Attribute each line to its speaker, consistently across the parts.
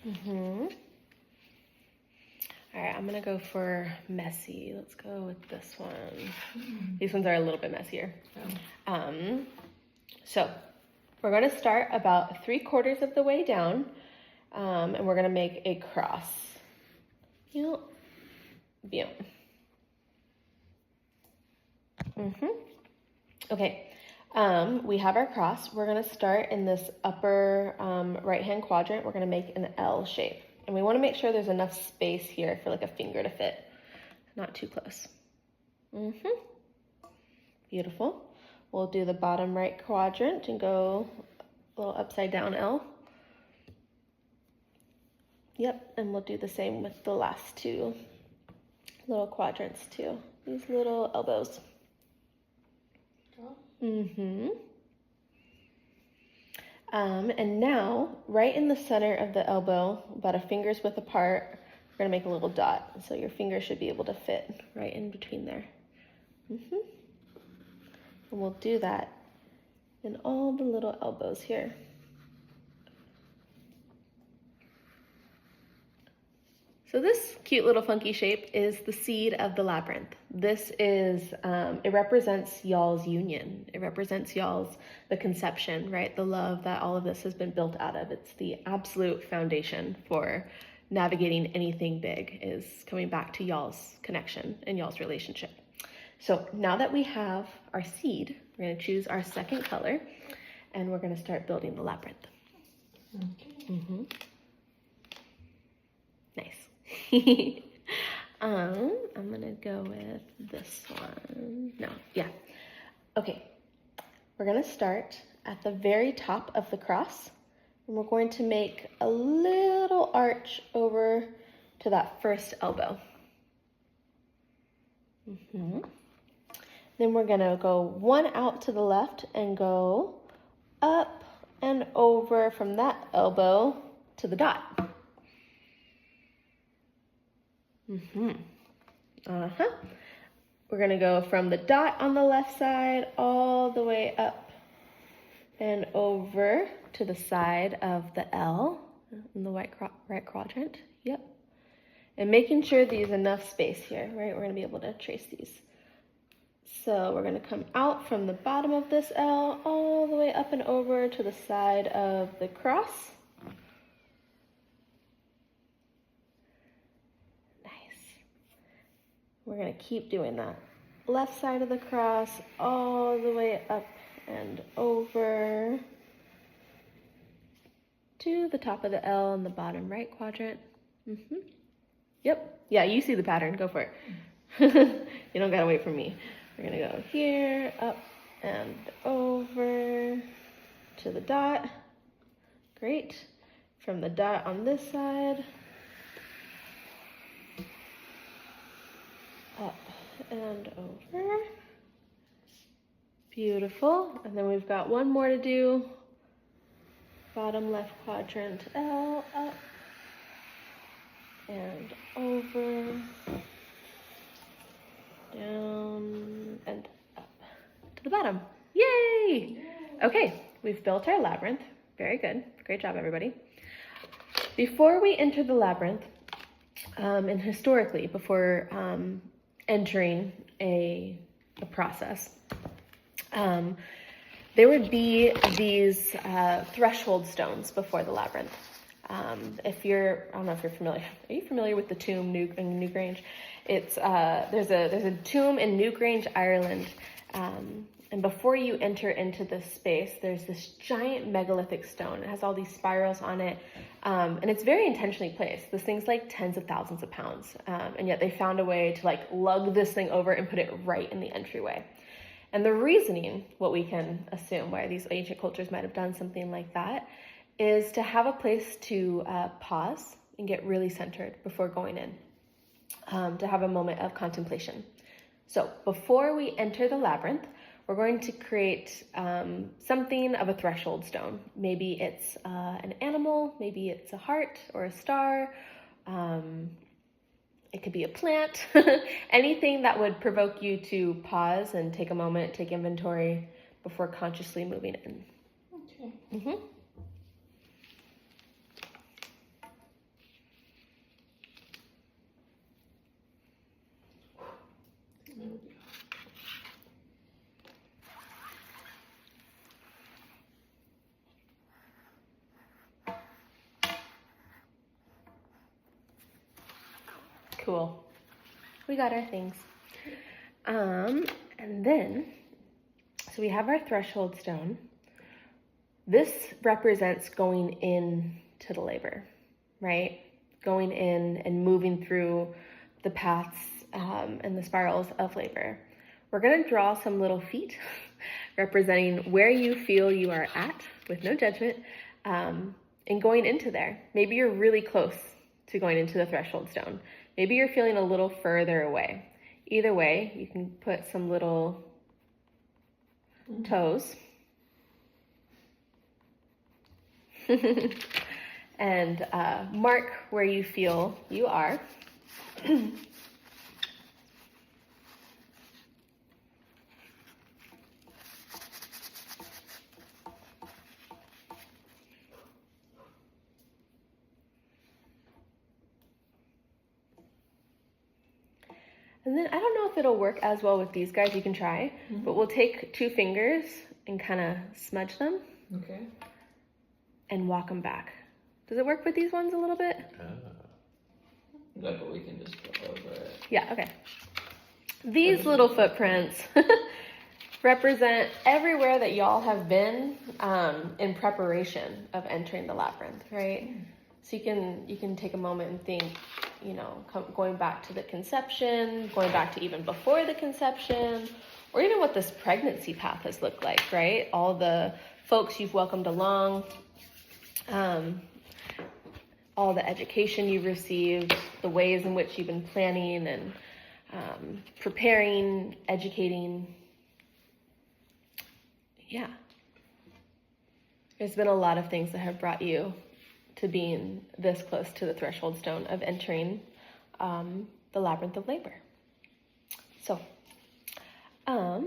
Speaker 1: All right, I'm gonna go for messy. Let's go with this one. These ones are a little bit messier. So we're gonna start about 3/4 of the way down, and we're gonna make a cross. Bien. Okay, we have our cross. We're gonna start in this upper right-hand quadrant. We're gonna make an L shape. And we wanna make sure there's enough space here for like a finger to fit. Not too close. Beautiful. We'll do the bottom right quadrant and go a little upside down L. Yep, and we'll do the same with the last two little quadrants too. These little elbows. And now, right in the center of the elbow, about a finger's width apart, we're gonna make a little dot. So your finger should be able to fit right in between there. And we'll do that in all the little elbows here. So this cute little funky shape is the seed of the labyrinth. This is, it represents y'all's union. It represents y'all's, the conception, right? The love that all of this has been built out of. It's the absolute foundation for navigating anything big, is coming back to y'all's connection and y'all's relationship. So now that we have our seed, we're gonna choose our second color and we're gonna start building the labyrinth. Nice. I'm gonna go with this one. No, yeah. Okay, we're gonna start at the very top of the cross, and we're going to make a little arch over to that first elbow. Then we're gonna go one out to the left and go up and over from that elbow to the dot. We're gonna go from the dot on the left side all the way up and over to the side of the L in the right quadrant. Yep. And making sure there's enough space here, right? We're gonna be able to trace these. So we're gonna come out from the bottom of this L all the way up and over to the side of the cross. We're gonna keep doing that. Left side of the cross, all the way up and over to the top of the L in the bottom right quadrant. Yep, yeah, you see the pattern, go for it. You don't gotta wait for me. We're gonna go here, up and over to the dot. Great. From the dot on this side, up and over. Beautiful. And then we've got one more to do. Bottom left quadrant L, up and over, down and up to the bottom. Yay! Okay, we've built our labyrinth. Very good. Great job, everybody. Before we enter the labyrinth, and historically, before entering a process, there would be these threshold stones before the labyrinth. If you're, I don't know if you're familiar. Are you familiar with the tomb in Newgrange? It's there's a tomb in Newgrange, Ireland, and before you enter into this space, there's this giant megalithic stone. It has all these spirals on it, and it's very intentionally placed. This thing's like tens of thousands of pounds, and yet they found a way to like lug this thing over and put it right in the entryway. And the reasoning, what we can assume why these ancient cultures might have done something like that, is to have a place to pause and get really centered before going in, to have a moment of contemplation. So before we enter the labyrinth, we're going to create something of a threshold stone. Maybe it's an animal, maybe it's a heart or a star. It could be a plant, anything that would provoke you to pause and take a moment, take inventory before consciously moving in. Okay. Cool. We got our things. And then, so we have our threshold stone. This represents going into the labor, right? Going in and moving through the paths and the spirals of labor. We're going to draw some little feet representing where you feel you are at, with no judgment, and going into there. Maybe you're really close to going into the threshold stone. Maybe you're feeling a little further away. Either way, you can put some little toes and mark where you feel you are. And then I don't know if it'll work as well with these guys. You can try, but we'll take 2 fingers and kind of smudge them.
Speaker 2: Okay.
Speaker 1: And walk them back. Does it work with these ones a little bit?
Speaker 2: No, but we can just go over it.
Speaker 1: Yeah, okay. These little footprints represent everywhere that y'all have been in preparation of entering the labyrinth, right? So you can take a moment and think, you know, going back to the conception, going back to even before the conception, or even what this pregnancy path has looked like, right? All the folks you've welcomed along, all the education you've received, the ways in which you've been planning and preparing, educating. Yeah. There's been a lot of things that have brought you to being this close to the threshold stone of entering the labyrinth of labor. So, a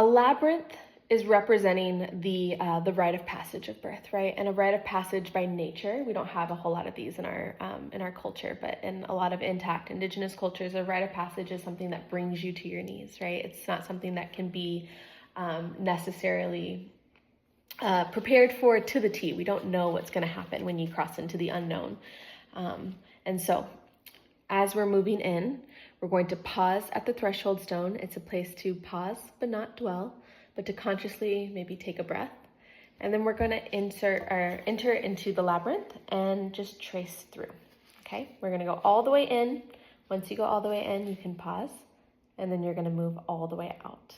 Speaker 1: labyrinth is representing the rite of passage of birth, right? And a rite of passage by nature, we don't have a whole lot of these in our culture, but in a lot of intact indigenous cultures, a rite of passage is something that brings you to your knees, right? It's not something that can be necessarily prepared for to the T. We don't know what's going to happen when you cross into the unknown. And so, as we're moving in, we're going to pause at the threshold stone. It's a place to pause but not dwell, but to consciously maybe take a breath. And then we're going to enter into the labyrinth and just trace through. Okay, we're going to go all the way in. Once you go all the way in, you can pause, and then you're going to move all the way out.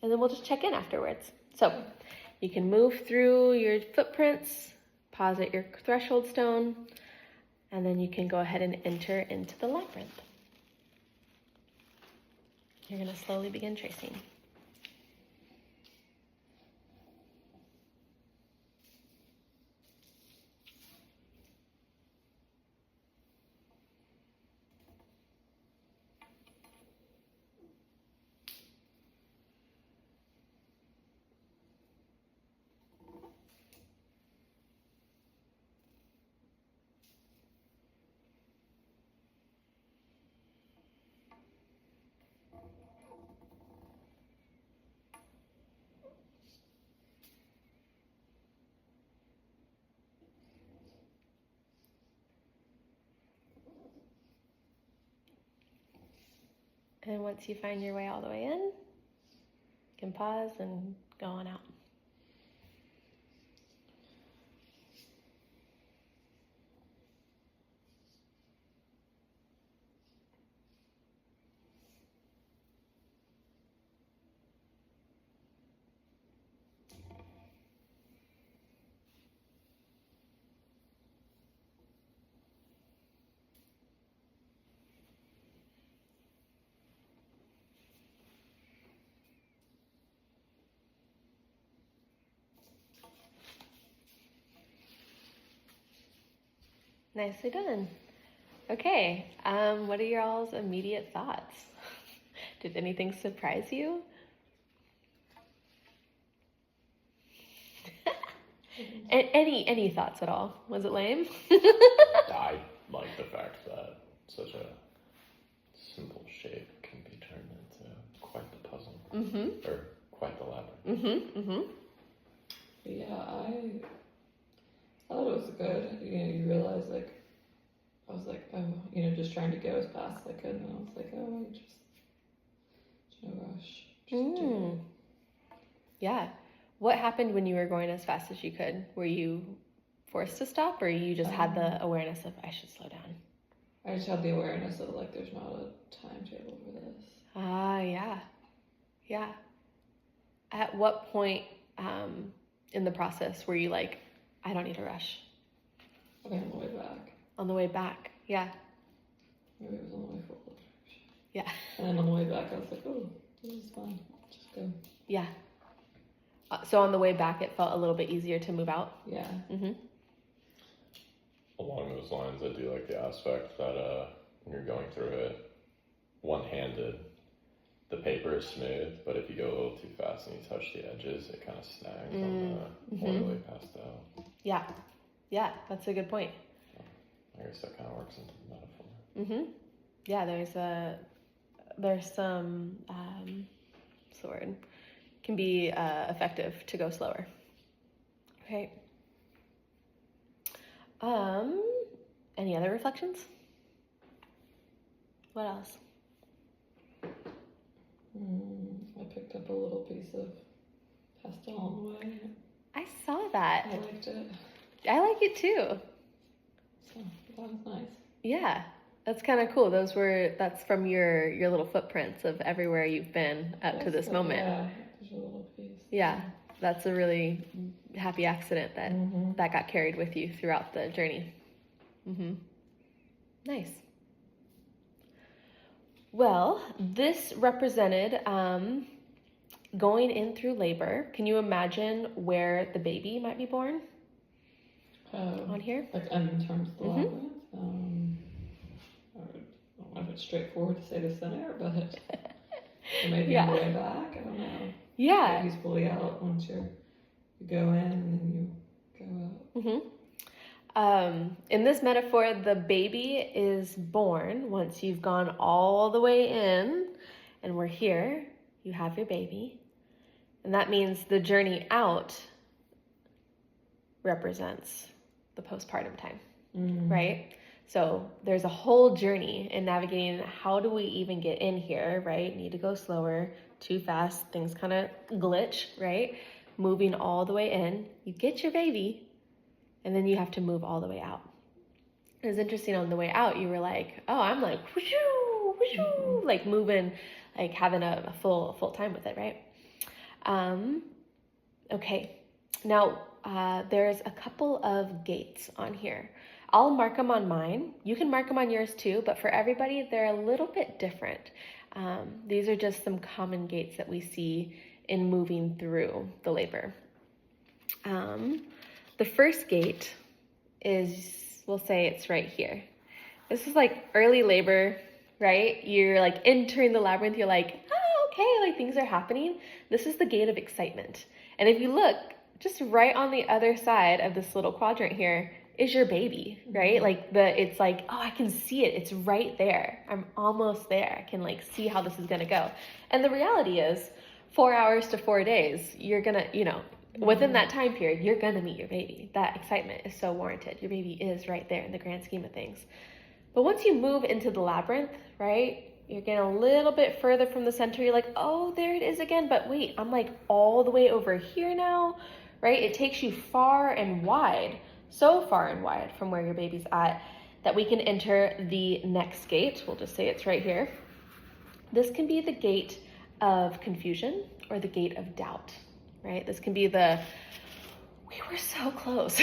Speaker 1: And then we'll just check in afterwards. So you can move through your footprints, pause at your threshold stone, and then you can go ahead and enter into the labyrinth. You're going to slowly begin tracing. And once you find your way all the way in, you can pause and go on out. Nicely done. Okay, what are your all's immediate thoughts? Did anything surprise you? Any thoughts at all? Was it lame?
Speaker 3: I like the fact that such a simple shape can be turned into quite the puzzle. Mm-hmm. Or quite the labyrinth.
Speaker 1: Mm-hmm. Mm-hmm.
Speaker 2: Yeah, I thought it was good. You realize, like,
Speaker 4: I was like, oh, just trying to go as fast as I could, and I was like, oh, there's no rush. Just do it.
Speaker 1: Yeah. What happened when you were going as fast as you could? Were you forced to stop, or you just had the awareness of, I should slow down?
Speaker 4: I just had the awareness of, like, there's not a timetable for this.
Speaker 1: Ah, yeah. Yeah. At what point in the process were you like, I don't need to rush?
Speaker 4: Okay, on the way back.
Speaker 1: On the way back, yeah.
Speaker 4: Maybe it was on the way forward.
Speaker 1: Yeah.
Speaker 4: And then on the way back, I was like, oh, this is fun. Just go.
Speaker 1: Yeah. So on the way back, it felt a little bit easier to move out?
Speaker 4: Yeah.
Speaker 1: Mm-hmm.
Speaker 3: Along those lines, I do like the aspect that when you're going through it, one-handed, the paper is smooth, but if you go a little too fast and you touch the edges, it kind of snags on the way past out.
Speaker 1: Yeah. Yeah, that's a good point.
Speaker 3: I guess that kind of works into the metaphor.
Speaker 1: Mm-hmm. Yeah, there's some what's the word? Can be effective to go slower. Okay. Any other reflections? What else?
Speaker 4: I picked up a little piece of pastel on the way.
Speaker 1: I saw that.
Speaker 4: I liked it.
Speaker 1: I like it too.
Speaker 4: So that was nice.
Speaker 1: Yeah, that's kind of cool. That's from your little footprints of everywhere you've been up to this moment.
Speaker 4: Yeah, there's a little piece.
Speaker 1: Yeah, that's a really happy accident that got carried with you throughout the journey. Nice. Well, this represented going in through labor. Can you imagine where the baby might be born? On here?
Speaker 4: Like in terms of the labyrinth? I don't know if it's straightforward to say the center, but maybe on the way back. I don't know.
Speaker 1: Yeah.
Speaker 4: Baby's fully out once you go in and then you go out.
Speaker 1: In this metaphor, the baby is born once you've gone all the way in, and we're here. You have your baby. And that means the journey out represents the postpartum time, right? So there's a whole journey in navigating how do we even get in here, right? Need to go slower, too fast, things kind of glitch, right? Moving all the way in, you get your baby, and then you have to move all the way out. It was interesting on the way out, you were like, oh, I'm like, whooshoo, whooshoo, like moving, like having a full time with it, right? Okay, now there's a couple of gates on here. I'll mark them on mine. You can mark them on yours too, but for everybody, they're a little bit different. These are just some common gates that we see in moving through the labor. The first gate is, we'll say it's right here. This is like early labor, right? You're like entering the labyrinth. You're like, oh, okay, like things are happening. This is the gate of excitement. And if you look, just right on the other side of this little quadrant here is your baby, right? Like it's like, oh, I can see it. It's right there. I'm almost there. I can like see how this is going to go. And the reality is 4 hours to 4 days, you're going to, within that time period, you're going to meet your baby. That excitement is so warranted. Your baby is right there in the grand scheme of things. But once you move into the labyrinth, right, you're getting a little bit further from the center. You're like, oh, there it is again. But wait, I'm like all the way over here now, right? It takes you far and wide, so far and wide from where your baby's at, that we can enter the next gate. We'll just say it's right here. This can be the gate of confusion or the gate of doubt, right? This can be we were so close.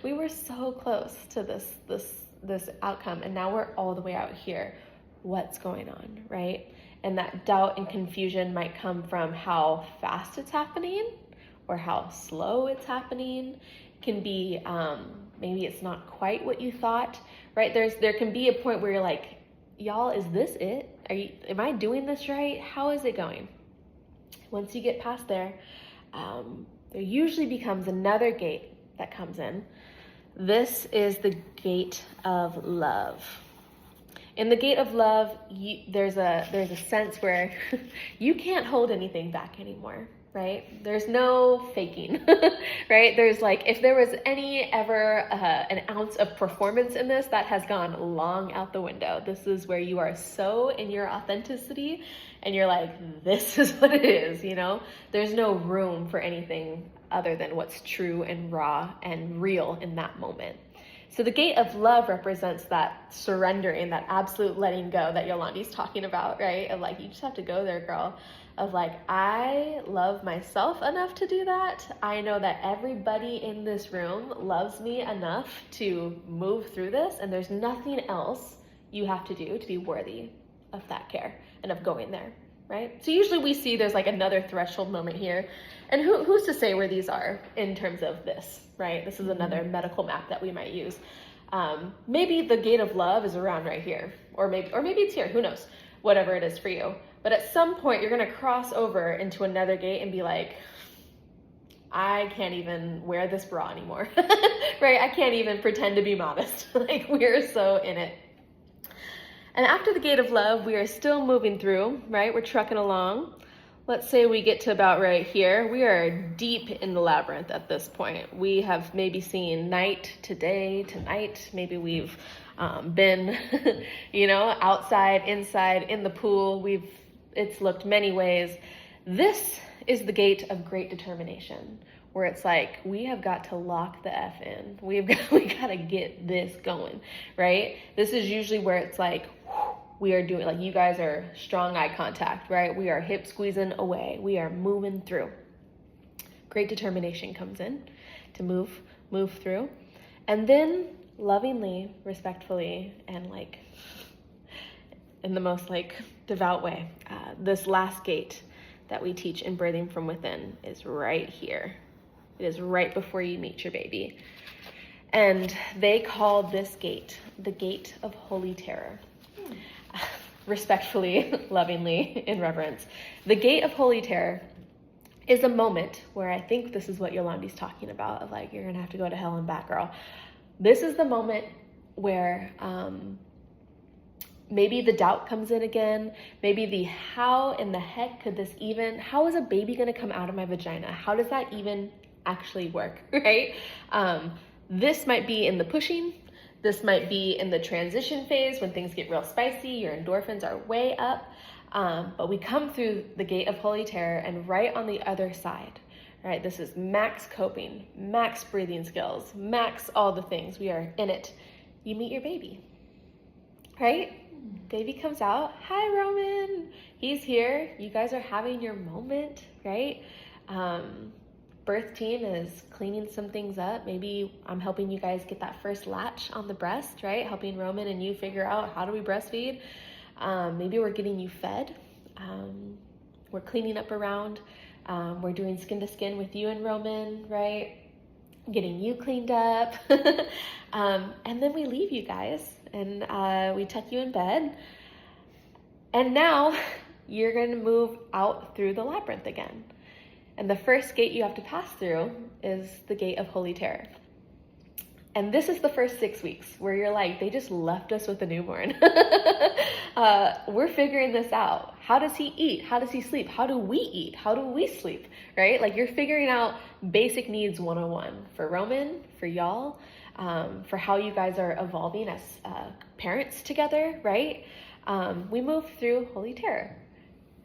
Speaker 1: We were so close to this outcome, and now we're all the way out here. What's going on, right? And that doubt and confusion might come from how fast it's happening or how slow it's happening. Can be maybe it's not quite what you thought, right? There can be a point where you're like, y'all, is this it? Am I doing this right? How is it going? Once you get past there, there usually becomes another gate that comes in. This is the gate of love. In the gate of love, there's a sense where you can't hold anything back anymore, right? There's no faking, right? There's like, if there was ever an ounce of performance in this, that has gone long out the window. This is where you are so in your authenticity and you're like, this is what it is, you know? There's no room for anything other than what's true and raw and real in that moment. So the gate of love represents that surrendering, that absolute letting go that Yolandi's talking about, right? Of like, you just have to go there, girl. Of like, I love myself enough to do that. I know that everybody in this room loves me enough to move through this, and there's nothing else you have to do to be worthy of that care and of going there, right? So usually we see there's like another threshold moment here. And who's to say where these are in terms of this, right? This is another medical map that we might use. Maybe the gate of love is around right here, or maybe it's here, who knows, whatever it is for you. But at some point you're gonna cross over into another gate and be like, I can't even wear this bra anymore, right? I can't even pretend to be modest. Like, we're so in it. And after the gate of love, we are still moving through, right? We're trucking along. Let's say we get to about right here. We are deep in the labyrinth at this point. We have maybe seen night to day to night. Maybe we've been, outside, inside, in the pool. It's looked many ways. This is the gate of great determination, where it's like, we have got to lock the F in. we got to get this going, right? This is usually where it's like, we are doing, like, you guys are strong eye contact, right? We are hip squeezing away. We are moving through. Great determination comes in to move through. And then lovingly, respectfully, and like in the most like devout way, this last gate that we teach in Birthing from Within is right here. It is right before you meet your baby. And they call this gate the gate of holy terror. Respectfully, lovingly, in reverence. The gate of holy terror is a moment where I think this is what Yolandi's talking about, of like, you're going to have to go to hell and back, girl. This is the moment where maybe the doubt comes in again. Maybe the how in the heck could this even, how is a baby going to come out of my vagina? How does that even actually work, right? This might be in the pushing. This might be in the transition phase when things get real spicy, your endorphins are way up. But we come through the gate of holy terror, and right on the other side, right? This is max coping, max breathing skills, max all the things. We are in it. You meet your baby, right? Baby comes out. Hi, Roman. He's here. You guys are having your moment, right? Birth team is cleaning some things up. Maybe I'm helping you guys get that first latch on the breast, right? Helping Roman and you figure out, how do we breastfeed? Maybe we're getting you fed. We're cleaning up around. We're doing skin to skin with you and Roman, right? Getting you cleaned up. And then we leave you guys and we tuck you in bed. And now you're going to move out through the labyrinth again. And the first gate you have to pass through is the gate of holy terror. And this is the first 6 weeks where you're like, they just left us with a newborn. We're figuring this out. How does he eat? How does he sleep? How do we eat? How do we sleep? Right? Like, you're figuring out basic needs 101 for Roman, for y'all, for how you guys are evolving as parents together, right? We move through holy terror.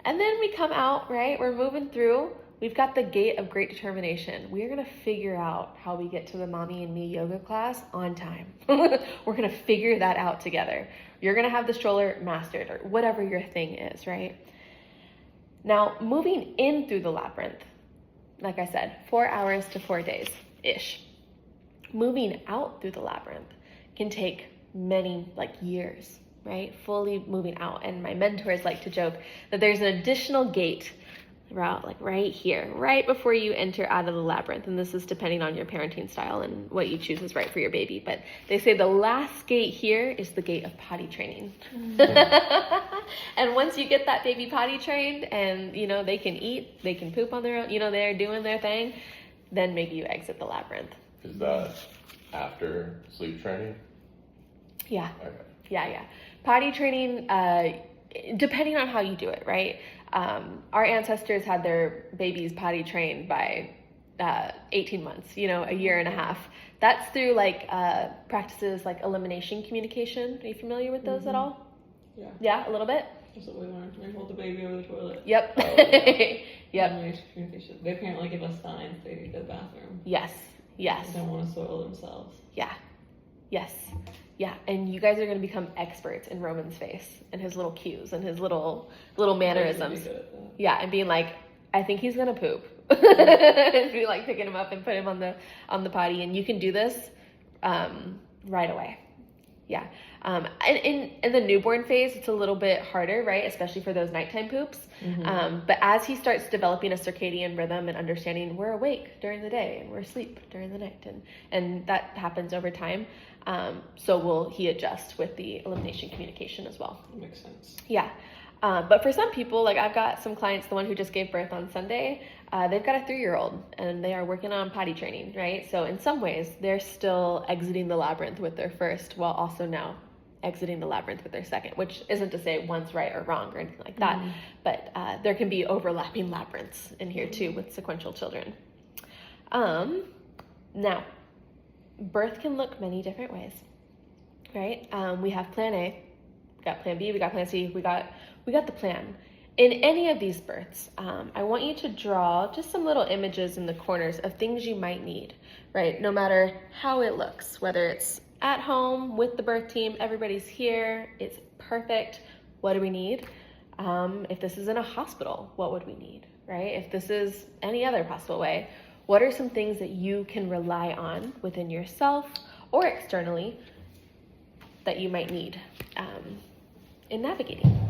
Speaker 1: And then we come out, right? We're moving through. We've got the gate of great determination. We are going to figure out how we get to the Mommy and Me yoga class on time. We're going to figure that out together. You're going to have the stroller mastered, or whatever your thing is, right? Now, moving in through the labyrinth, like I said, 4 hours to 4 days-ish. Moving out through the labyrinth can take many, years, right? Fully moving out. And my mentors like to joke that there's an additional gate route, right here, right before you enter out of the labyrinth. And this is depending on your parenting style and what you choose is right for your baby. But they say the last gate here is the gate of potty training. And once you get that baby potty trained and, they can eat, they can poop on their own, they're doing their thing, then maybe you exit the labyrinth.
Speaker 3: Is that after sleep training?
Speaker 1: Yeah.
Speaker 3: Okay.
Speaker 1: Yeah. potty training, depending on how you do it, right? Our ancestors had their babies potty trained by 18 months, a year and a half. That's through practices like elimination communication. Are you familiar with those at all?
Speaker 4: Yeah.
Speaker 1: Yeah, a little bit?
Speaker 4: That's what we learned when we hold the baby over the toilet.
Speaker 1: Yep. Yep.
Speaker 4: Elimination communication. They apparently give us signs they need to go to the bathroom.
Speaker 1: Yes. Yes.
Speaker 4: They don't want to soil themselves.
Speaker 1: Yeah. Yes. Yeah. And you guys are going to become experts in Roman's face and his little cues and his little mannerisms.
Speaker 4: Really good at that.
Speaker 1: Yeah, and being like, I think he's gonna poop. And be like picking him up and put him on the potty, and you can do this right away. Yeah. In the newborn phase, it's a little bit harder, right? Especially for those nighttime poops. But as he starts developing a circadian rhythm and understanding we're awake during the day and we're asleep during the night, and that happens over time. So will he adjust with the elimination communication as well?
Speaker 4: That makes sense.
Speaker 1: Yeah. But for some people, like I've got some clients, the one who just gave birth on Sunday, they've got a 3-year-old and they are working on potty training, right? So in some ways, they're still exiting the labyrinth with their first, while also now exiting the labyrinth with their second, which isn't to say one's right or wrong or anything like that, but there can be overlapping labyrinths in here too with sequential children. Now, birth can look many different ways, right? We have plan A, we got plan B, we got plan C, we got the plan. In any of these births, I want you to draw just some little images in the corners of things you might need, right? No matter how it looks, whether it's at home with the birth team, everybody's here, it's perfect. What do we need? If this is in a hospital, what would we need, right? If this is any other possible way, what are some things that you can rely on within yourself or externally that you might need in navigating?